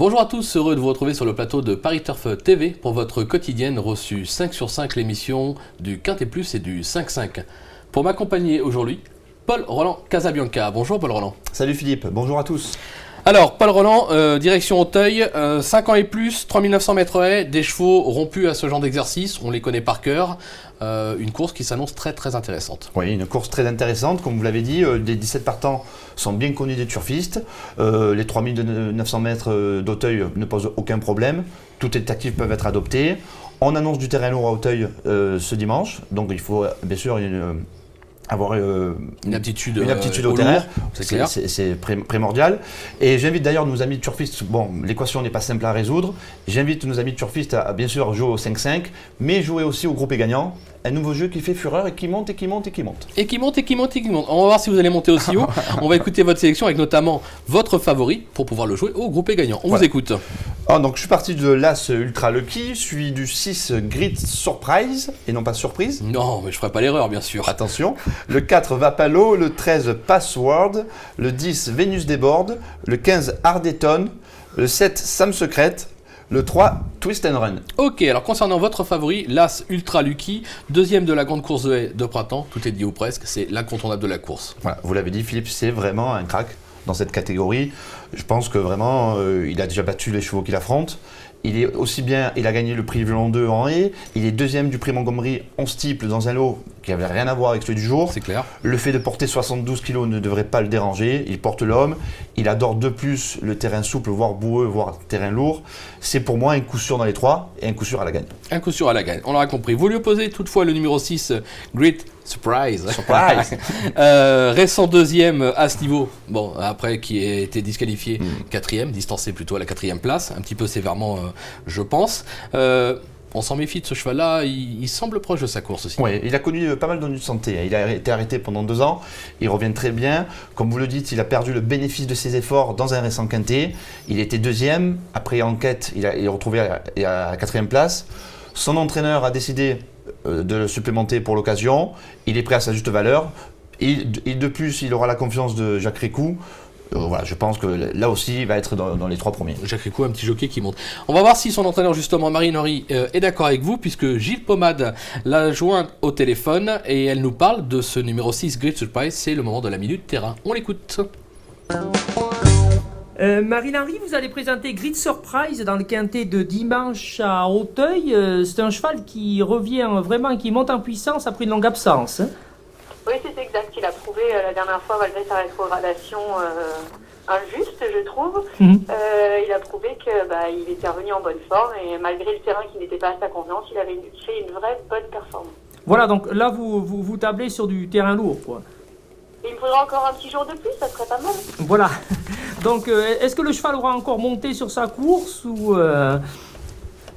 Bonjour à tous, heureux de vous retrouver sur le plateau de Paris Turf TV pour votre quotidienne reçue 5 sur 5 l'émission du Quintet Plus et du 5-5. Pour m'accompagner aujourd'hui, Paul Roland Casabianca. Bonjour Paul Roland. Salut Philippe, bonjour à tous. Alors Paul Roland, direction Auteuil, 5 ans et plus, 3900 mètres haies, des chevaux rompus à ce genre d'exercice, on les connaît par cœur. Une course qui s'annonce très très intéressante. Oui, une course très intéressante, comme vous l'avez dit, les 17 partants sont bien connus des turfistes, les 3900 mètres d'Auteuil ne posent aucun problème, toutes les tactiques peuvent être adoptées. On annonce du terrain lourd à Auteuil ce dimanche, donc il faut bien sûr avoir une aptitude au terrain, c'est primordial. Et j'invite d'ailleurs nos amis turfistes, bon, l'équation n'est pas simple à résoudre, j'invite nos amis turfistes à bien sûr jouer au 5-5, mais jouer aussi au groupé gagnant, un nouveau jeu qui fait fureur et qui monte et qui monte et qui monte. Et qui monte et qui monte et qui monte. On va voir si vous allez monter aussi haut. On va écouter votre sélection avec notamment votre favori pour pouvoir le jouer au groupé gagnant. On vous écoute. Donc je suis parti de l'As Ultra Lucky, suivi du 6 Grid Surprise, et non pas surprise. Non, mais je ferai pas l'erreur bien sûr. Attention. Le 4 Vapalo, le 13 Password, le 10 Vénus Déborde, le 15 Ardeton, le 7 Sam Secrète, le 3 Twist and Run. Ok, alors concernant votre favori, l'As Ultra Lucky, deuxième de la grande course de haie de printemps, tout est dit ou presque, c'est l'incontournable de la course. Voilà, vous l'avez dit Philippe, c'est vraiment un crack dans cette catégorie. Je pense que vraiment, il a déjà battu les chevaux qu'il affronte. Il est aussi bien, il a gagné le prix Violon 2 en haie, il est deuxième du prix Montgomery en steeple dans un lot qui n'avait rien à voir avec celui du jour. C'est clair. Le fait de porter 72 kg ne devrait pas le déranger, il porte l'homme, il adore de plus le terrain souple, voire boueux, voire terrain lourd. C'est pour moi un coup sûr dans les trois et un coup sûr à la gagne. Un coup sûr à la gagne, on l'aura compris. Vous lui opposez toutefois le numéro 6, Great Surprise. Récent deuxième à ce niveau, bon, après qui a été disqualifié, quatrième, distancé plutôt à la quatrième place, un petit peu sévèrement je pense. On s'en méfie de ce cheval-là, il semble proche de sa course aussi. Oui, il a connu pas mal d'ennuis de santé. Il a été arrêté pendant 2 ans, il revient très bien. Comme vous le dites, il a perdu le bénéfice de ses efforts dans un récent quintet. Il était deuxième, après enquête, il est retrouvé à la quatrième place. Son entraîneur a décidé de le supplémenter pour l'occasion. Il est prêt à sa juste valeur. De plus, il aura la confiance de Jacques Récou. Voilà, je pense que là aussi, il va être dans les 3 premiers. Jacques Récou, un petit jockey qui monte. On va voir si son entraîneur, justement, Marine Henry, est d'accord avec vous, puisque Gilles Pommade l'a joint au téléphone et elle nous parle de ce numéro 6, Great Surprise. C'est le moment de la minute terrain. On l'écoute. Marine Henry, vous allez présenter Grid Surprise dans le quintet de dimanche à Auteuil. C'est un cheval qui revient vraiment, qui monte en puissance après une longue absence. Oui, c'est exact. Il a prouvé la dernière fois, malgré sa rétrogradation injuste, je trouve. Il a prouvé qu'il était revenu en bonne forme et malgré le terrain qui n'était pas à sa convenance, il avait fait une vraie bonne performance. Voilà, donc là, vous tablez sur du terrain lourd, quoi. Et il me faudra encore un petit jour de plus, ça serait pas mal. Voilà. Donc, est-ce que le cheval aura encore monté sur sa course ou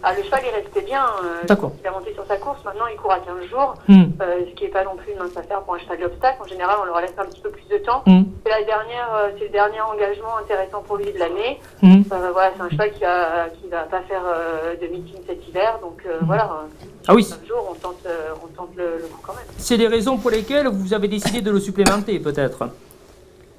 le cheval, il restait bien. D'accord. Il a monté sur sa course. Maintenant, il court à 15 jours, ce qui n'est pas non plus une mince affaire pour un cheval d'obstacle. En général, on leur laisse un petit peu plus de temps. C'est le dernier engagement intéressant pour lui de l'année. Voilà, c'est un cheval qui va pas faire de meeting cet hiver. Donc, voilà. Ah oui. 15 jours, on tente le coup quand même. C'est les raisons pour lesquelles vous avez décidé de le supplémenter, peut-être?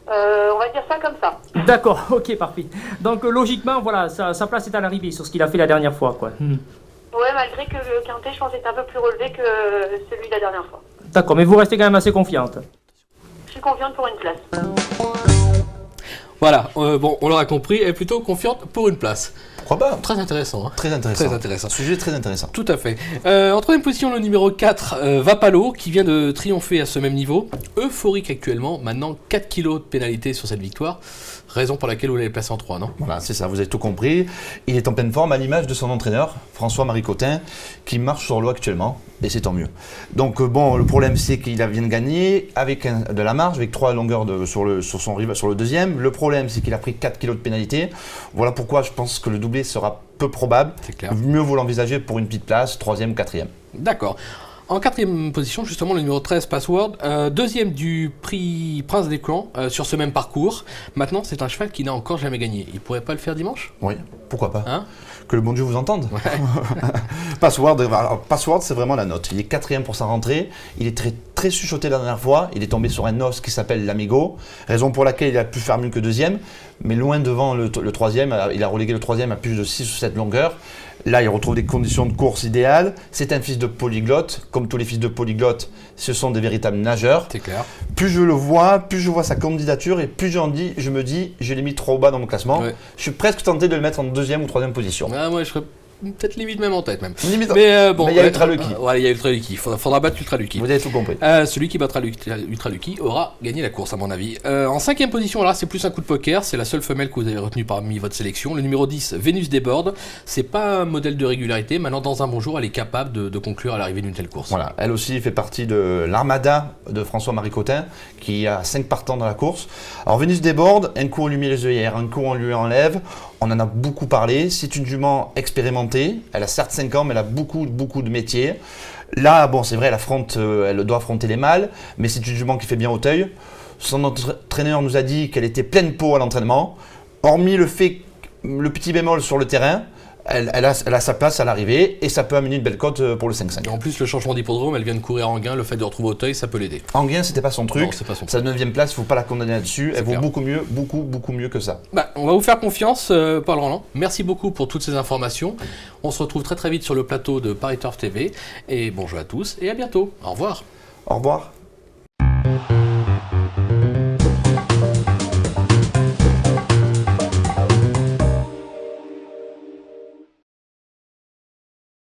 On va dire ça comme ça. D'accord, ok, parfait. Donc logiquement, voilà, sa place est à l'arrivée sur ce qu'il a fait la dernière fois, quoi. Ouais, malgré que le quintet, je pense, est un peu plus relevé que celui de la dernière fois. D'accord, mais vous restez quand même assez confiante. Je suis confiante pour une place. Voilà, bon, on l'aura compris, elle est plutôt confiante pour une place. Probable. Très intéressant. Hein. Très intéressant. Très intéressant. Sujet très intéressant. Tout à fait. En troisième position, le numéro 4, Vapalo, qui vient de triompher à ce même niveau. Euphorique actuellement, maintenant 4 kilos de pénalité sur cette victoire. Raison pour laquelle vous l'avez placé en 3, non? Voilà, c'est ça, vous avez tout compris. Il est en pleine forme à l'image de son entraîneur, François-Marie Cotin, qui marche sur l'eau actuellement, et c'est tant mieux. Donc bon, le problème c'est qu'il vient de gagner avec de la marge, avec 3 longueurs sur le deuxième. Le problème c'est qu'il a pris 4 kilos de pénalité. Voilà pourquoi je pense que le doublé sera peu probable. C'est clair. Mieux vaut l'envisager pour une petite place, 3e, 4e. D'accord. En 4e position, justement, le numéro 13, Password. 2e du prix Prince des Clans sur ce même parcours. Maintenant, c'est un cheval qui n'a encore jamais gagné. Il pourrait pas le faire dimanche? Oui, pourquoi pas. Hein? Que le bon Dieu vous entende. Ouais. Password, c'est vraiment la note. Il est 4e pour sa rentrée. Il est très chuchoté la dernière fois. Il est tombé sur un os qui s'appelle l'Amigo. Raison pour laquelle il a pu faire mieux que 2e. Mais loin devant le 3e. Il a relégué le 3e à plus de 6 ou 7 longueurs. Là, il retrouve des conditions de course idéales. C'est un fils de polyglotte. Comme tous les fils de polyglotte, ce sont des véritables nageurs. C'est clair. Plus je le vois, plus je vois sa candidature et plus je me dis, je l'ai mis trop bas dans mon classement. Ouais. Je suis presque tenté de le mettre en 2e ou 3e position. Ah, moi, je serais peut-être limite même en tête même. Mais bon, il y a Ultra Lucky. Voilà, il y a Ultra Lucky. Faudra battre Ultra Lucky. Vous avez tout compris. Celui qui battra Ultra Lucky aura gagné la course à mon avis. En 5e position, là, c'est plus un coup de poker. C'est la seule femelle que vous avez retenue parmi votre sélection. Le numéro 10, Vénus Déborde. C'est pas un modèle de régularité. Maintenant, dans un bon jour, elle est capable de conclure à l'arrivée d'une telle course. Voilà. Elle aussi fait partie de l'armada de François-Marie Cotin, qui a 5 partants dans la course. Alors Vénus Déborde, un coup on lui met les œillères, un coup on lui enlève. On en a beaucoup parlé. C'est une jument expérimentée. Elle a certes 5 ans, mais elle a beaucoup de métiers. Là, bon, c'est vrai, elle doit affronter les mâles, mais c'est une jument qui fait bien Auteuil. Son entraîneur nous a dit qu'elle était pleine pot à l'entraînement. Hormis le petit bémol sur le terrain, elle a sa place à l'arrivée et ça peut amener une belle cote pour le 5-5. Et en plus, le changement d'hippodrome, elle vient de courir à Enghien. Le fait de retrouver Auteuil, ça peut l'aider. Enghien, c'était pas son truc. Non, c'est pas son truc. Sa 9e place, il ne faut pas la condamner là-dessus. Elle vaut beaucoup mieux que ça. On va vous faire confiance, Paul Roland. Merci beaucoup pour toutes ces informations. On se retrouve très vite sur le plateau de Paris Turf TV. Et bonjour à tous et à bientôt. Au revoir. Au revoir.